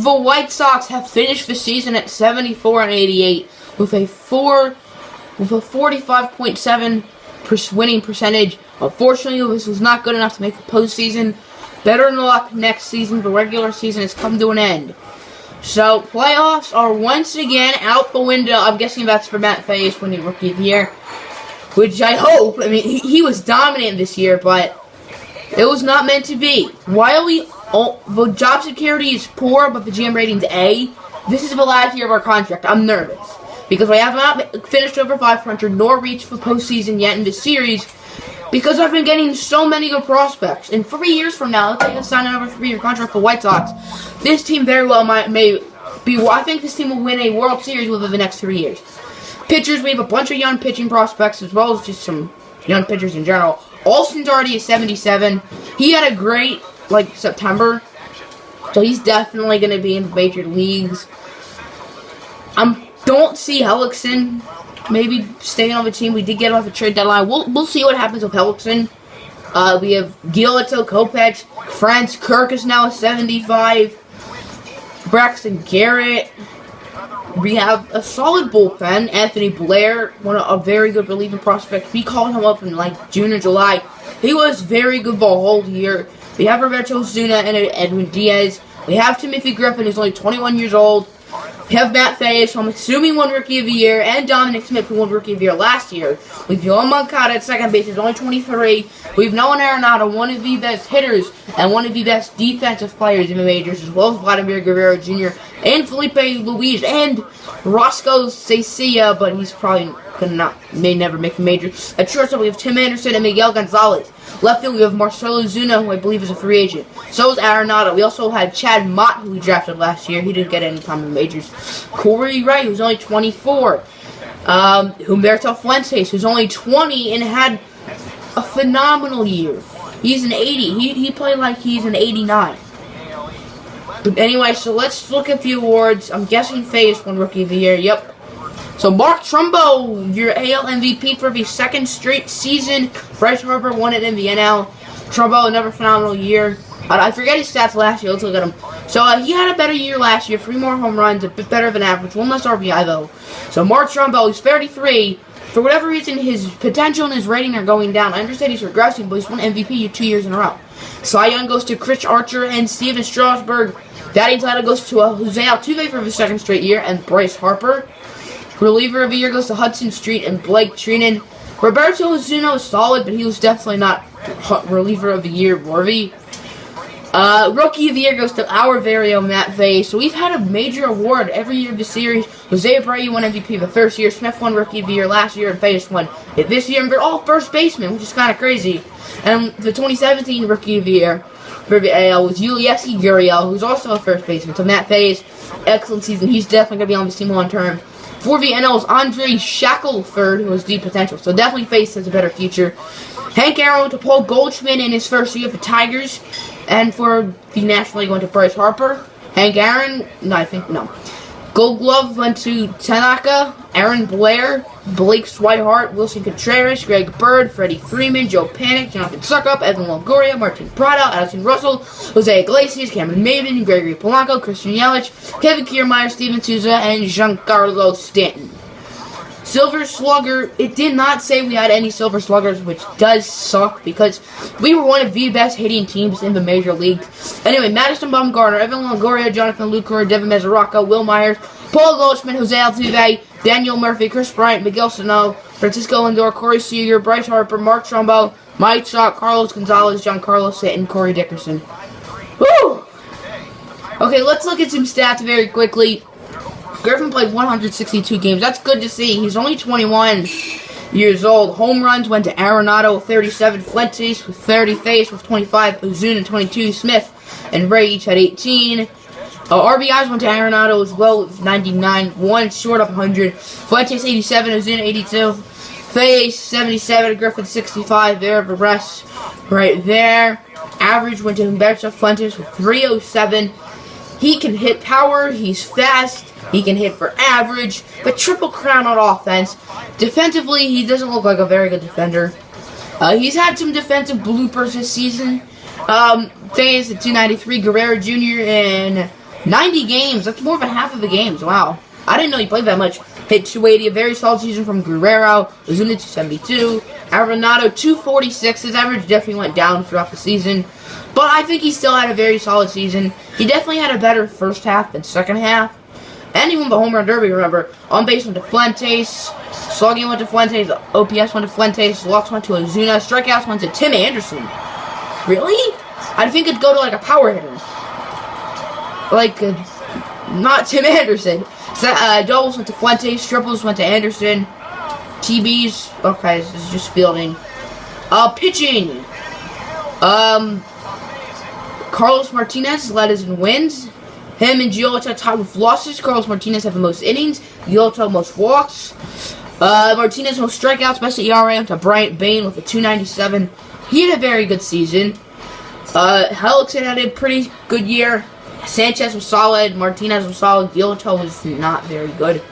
The White Sox have finished the season at 74-88 with a 45.7% winning percentage. Unfortunately, this was not good enough to make the postseason. Better luck next season. The regular season has come to an end. So, playoffs are once again out the window. I'm guessing that's for Matt Thaiss winning Rookie of the Year. Which I hope. I mean, he was dominant this year, but it was not meant to be. The job security is poor, but the GM rating's A. This is the last year of our contract. I'm nervous. Because we have not finished over 500, nor reached the postseason yet in this series. Because I've been getting so many good prospects. In 3 years from now, let's say I sign another 3-year contract for White Sox. This team very well may be. I think this team will win a World Series within the next 3 years. Pitchers, we have a bunch of young pitching prospects as well as just some young pitchers in general. Alston's already at 77. He had a great September, so he's definitely going to be in the major leagues. Don't see Hellickson maybe staying on the team. We did get off the trade deadline. We'll see what happens with Hellickson. We have Giolito, Kopech, France, Kirk is now at 75. Braxton Garrett. We have a solid bullpen. Anthony Blair, a very good relieving prospect. We called him up in June or July. He was very good the whole year. We have Roberto Osuna and Edwin Diaz. We have Timothy Griffin, who's only 21 years old. We have Matt Thaiss, who I'm assuming won Rookie of the Year, and Dominic Smith, who won Rookie of the Year last year. We have Yoan Moncada at second base, who's only 23. We have Nolan Arenado, one of the best hitters and one of the best defensive players in the majors, as well as Vladimir Guerrero Jr. and Felipe Luis and Roscoe Cecilla, but he's probably may never make the major. At shortstop, we have Tim Anderson and Miguel Gonzalez. Left field, we have Marcelo Zuna, who I believe is a free agent. So is Arenado. We also had Chad Mott, who we drafted last year. He didn't get any time in the majors. Corey Wright, who's only 24. Humberto Fuentes, who's only 20 and had a phenomenal year. He's an 80. He played like he's an 89. But anyway, so let's look at the awards. I'm guessing Thaiss won Rookie of the Year. Yep. So Mark Trumbo, your AL MVP for the second straight season. Bryce Harper won it in the NL. Trumbo, another phenomenal year. I forget his stats last year. Let's look at him. So he had a better year last year. 3 more home runs, a bit better than average. 1 less RBI, though. So Mark Trumbo, he's 33. For whatever reason, his potential and his rating are going down. I understand he's regressing, but he's won MVP 2 years in a row. Cy Young goes to Chris Archer and Steven Strasburg. Batting title goes to Jose Altuve for the second straight year and Bryce Harper. Reliever of the Year goes to Hudson Street and Blake Treinen. Roberto Osuna was solid, but he was definitely not Reliever of the Year worthy. Rookie of the Year goes to our very own Matt Thaiss. So we've had a major award every year of the series. Jose Abreu won MVP the first year. Smith won Rookie of the Year last year, and Thaiss won it this year. And they're all first basemen, which is kind of crazy. And the 2017 Rookie of the Year for the AL was Yulieski Gurriel, who's also a first baseman. So Matt Thaiss, excellent season. He's definitely going to be on this team long term. For the NL's Andre Shackelford, who has deep potential. So definitely Thaiss has a better future. Hank Aaron went to Paul Goldschmidt in his first year for the Tigers. And for the National League went to Bryce Harper. Hank Aaron, no. Gold Glove went to Tanaka, Aaron Blair, Blake Swihart, Wilson Contreras, Greg Bird, Freddie Freeman, Joe Panik, Jonathan Suckup, Evan Longoria, Martin Prado, Addison Russell, Jose Iglesias, Cameron Maven, Gregory Polanco, Christian Yelich, Kevin Kiermaier, Steven Souza, and Giancarlo Stanton. Silver Slugger, it did not say we had any Silver Sluggers, which does suck because we were one of the best hitting teams in the major leagues. Anyway, Madison Bumgarner, Evan Longoria, Jonathan Lucroy, Devin Mesoraco, Will Myers, Paul Goldschmidt, Jose Altuve, Daniel Murphy, Chris Bryant, Miguel Sano, Francisco Lindor, Corey Seager, Bryce Harper, Mark Trumbo, Mike Trout, Carlos Gonzalez, Giancarlo Stanton, Corey Dickerson. Woo! Okay, let's look at some stats very quickly. Griffin played 162 games. That's good to see. He's only 21 years old. Home runs went to Arenado with 37, Fuentes with 30, Thaiss with 25, Ozuna 22, Smith and Ray each had 18. RBIs went to Arenado as well with 99, one short of 100. Fuentes 87, Ozuna 82, Thaiss 77, Griffin 65. There, the rest right there. Average went to Humberto Fuentes with 307. He can hit power. He's fast. He can hit for average, but triple crown on offense. Defensively, he doesn't look like a very good defender. He's had some defensive bloopers this season. Thaiss at 293, Guerrero Jr. and 90 games. That's more than half of the games. Wow. I didn't know he played that much. Hit 280, a very solid season from Guerrero. Ozuna 272. Arenado 246. His average definitely went down throughout the season. But I think he still had a very solid season. He definitely had a better first half than second half. And he won the home run derby, remember. On base went to Fuentes. Slugging went to Fuentes. OPS went to Fuentes. Walks went to Ozuna. Strikeouts went to Tim Anderson. Really? I think it'd go to like a power hitter. Like, not Tim Anderson. So, doubles went to Fuentes. Triples went to Anderson. TBs, okay, this is just fielding. Pitching. Carlos Martinez led us in wins. Him and Giolito tied with losses. Carlos Martinez had the most innings. Giolito most walks. Martinez most strikeouts. Best ERA to Bryant Bain with a 2.97. He had a very good season. Hellickson had a pretty good year. Sanchez was solid. Martinez was solid. Giolito was not very good.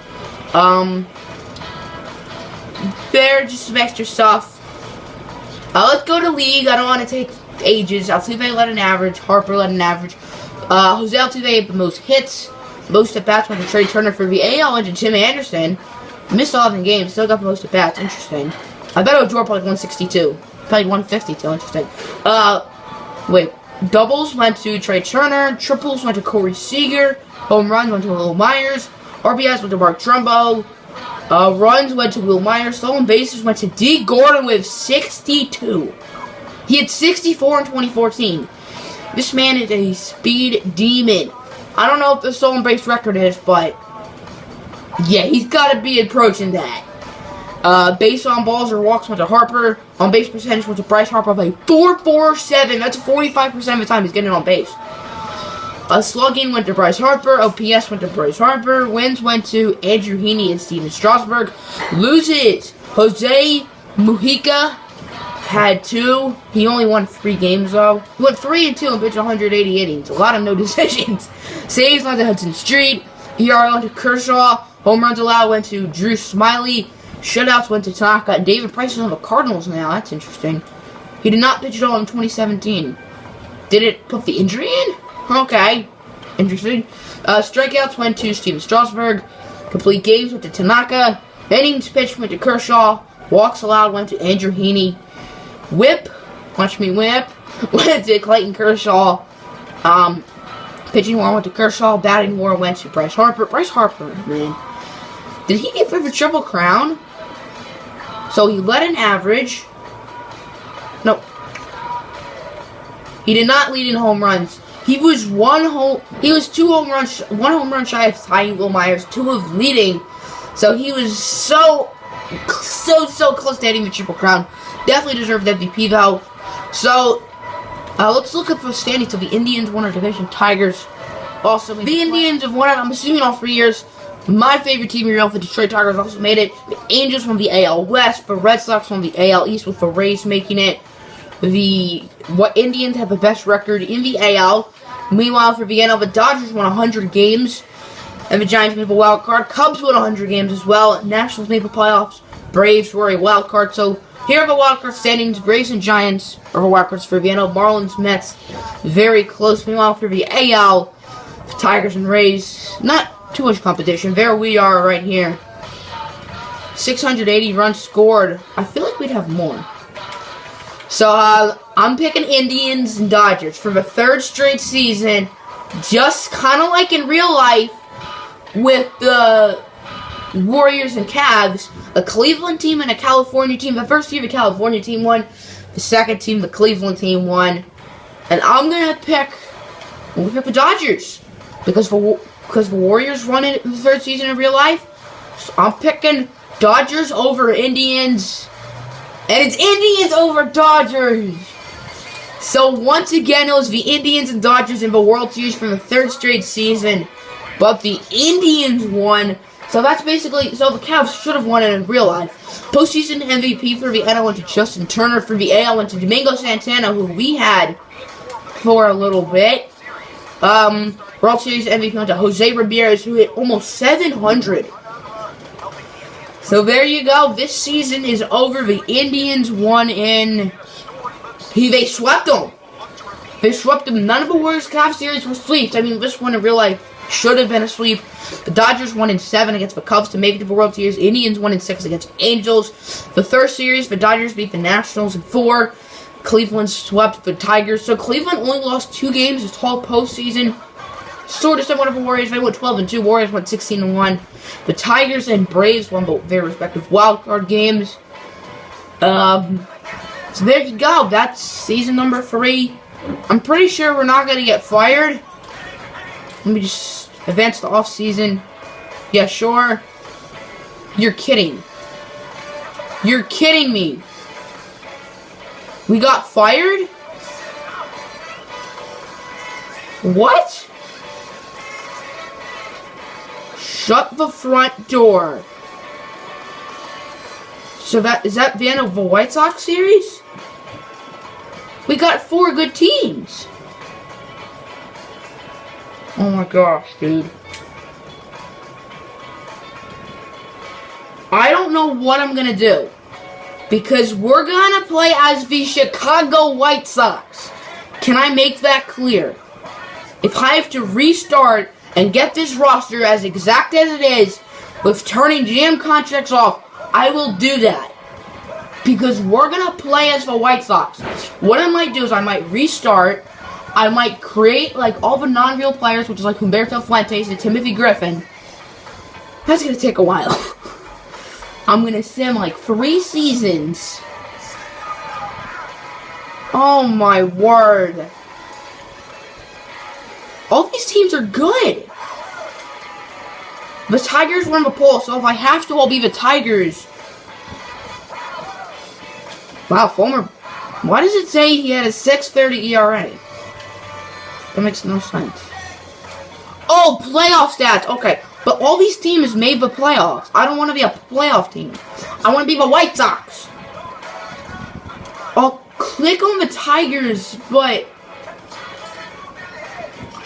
There, just some extra stuff. Let's go to league. I don't want to take ages. Altuve led an average. Harper led an average. Jose Altuve had the most hits. Most at-bats went to Trey Turner for the AL and to Tim Anderson. Missed 11 games. Still got the most at-bats. Interesting. I bet Odor played 162. Played 152. Interesting. Wait. Doubles went to Trey Turner. Triples went to Corey Seager. Home runs went to Will Myers. RBIs went to Mark Trumbo. Runs went to Will Myers. Stolen bases went to D. Gordon with 62. He had 64 in 2014. This man is a speed demon. I don't know what the stolen base record is, but yeah, he's got to be approaching that. Base on balls or walks went to Harper. On base percentage went to Bryce Harper with a 4.47. That's 45% of the time he's getting on base. Slugging went to Bryce Harper. OPS went to Bryce Harper. Wins went to Andrew Heaney and Steven Strasburg. Loses. Jose Mujica had 2. He only won 3 games though. He went 3-2 and pitched 180 innings. A lot of no decisions. Saves went to Hudson Street. ERA went to Kershaw. Home runs allowed went to Drew Smiley. Shutouts went to Tanaka. And David Price is on the Cardinals now. That's interesting. He did not pitch at all in 2017. Did it put the injury in? Okay. Interesting. Strikeouts went to Steven Strasburg. Complete games went to Tanaka. Innings pitched went to Kershaw. Walks allowed went to Andrew Heaney. Whip. Watch me whip. Went to Clayton Kershaw. Pitching war went to Kershaw. Batting war went to Bryce Harper. Bryce Harper, man. Did he get the Triple Crown? So he led an average. No. He did not lead in home runs. He was 2 home runs, 1 home run shy of tying Will Myers, 2 of leading. So he was so close to hitting the Triple Crown. Definitely deserved MVP though. So let's look at the standings of the Indians won our division. Tigers also made the Indians have won it. I'm assuming all 3 years. My favorite team in real, the Detroit Tigers also made it. The Angels won the AL West. The Red Sox won the AL East with the Rays making it. The Indians have the best record in the AL. Meanwhile, for the NL, the Dodgers won 100 games. And the Giants made the wild card. Cubs won 100 games as well. Nationals made the playoffs. Braves were a wild card. So here are the wild card standings. Braves and Giants are the wild cards for the NL. Marlins, Mets, very close. Meanwhile, for the AL, the Tigers and Rays, not too much competition. There we are right here. 680 runs scored. I feel like we'd have more. So, I'm picking Indians and Dodgers for the 3rd straight season. Just kind of like in real life with the Warriors and Cavs. A Cleveland team and a California team. The first year the California team won. The second team, the Cleveland team, won. And I'm going to pick the Dodgers. Because the Warriors won it in the 3rd season in real life. So I'm picking Dodgers over Indians. And it's Indians over Dodgers. So once again, it was the Indians and Dodgers in the World Series for the 3rd straight season. But the Indians won. So that's basically, so the Cavs should have won it in real life. Postseason MVP for the NL went to Justin Turner. For the AL went to Domingo Santana, who we had for a little bit. World Series MVP went to Jose Ramirez, who hit almost 700. So there you go. This season is over. The Indians won in... They swept them. They swept them. None of the Warriors Cavs series were sweeps. I mean, this one in real life should have been a sweep. The Dodgers won in 7 against the Cubs to make it to the World Series. Indians won in 6 against the Angels. The third series, the Dodgers beat the Nationals in 4. Cleveland swept the Tigers. So Cleveland only lost 2 games this whole postseason. Sort of similar to the Warriors. They went 12-2. Warriors went 16-1. The Tigers and Braves won their respective wild card games. So there you go. That's season number 3. I'm pretty sure we're not going to get fired. Let me just advance the off season. Yeah, sure. You're kidding. You're kidding me. We got fired? What? Shut the front door. So is that the end of the White Sox series? We got 4 good teams. Oh my gosh, dude. I don't know what I'm gonna do. Because we're gonna play as the Chicago White Sox. Can I make that clear? If I have to restart and get this roster as exact as it is, with turning GM contracts off, I will do that. Because we're gonna play as the White Sox. What I might do is I might restart. I might create like all the non-real players, which is like Humberto Fuentes and Timothy Griffin. That's gonna take a while. I'm gonna sim like 3 seasons. Oh my word. All these teams are good. The Tigers won the poll, so if I have to, I'll be the Tigers. Wow, Fulmer. Why does it say he had a 6.30 ERA? That makes no sense. Oh, playoff stats. Okay, but all these teams made the playoffs. I don't want to be a playoff team. I want to be the White Sox. I'll click on the Tigers, but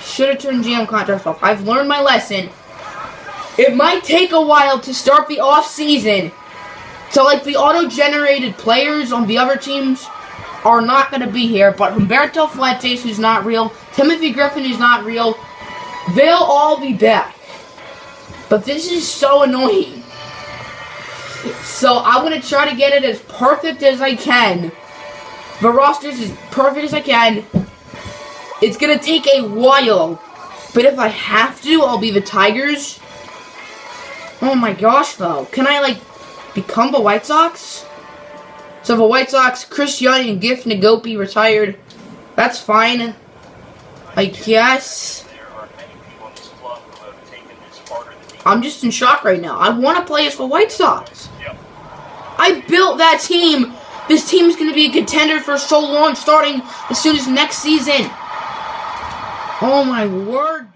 should have turned GM contracts off. I've learned my lesson. It might take a while to start the off season. So, like, the auto-generated players on the other teams are not going to be here. But Humberto Fuentes, who's not real, Timothy Griffin, who's not real, they'll all be back. But this is so annoying. So, I'm going to try to get it as perfect as I can. The roster's as perfect as I can. It's going to take a while. But if I have to, I'll be the Tigers. Oh my gosh, though. Can I, like, become the White Sox? So the White Sox, Chris Young and Gift Nagopi retired. That's fine, I guess. I'm just in shock right now. I want to play as the White Sox. I built that team. This team is going to be a contender for so long, starting as soon as next season. Oh my word.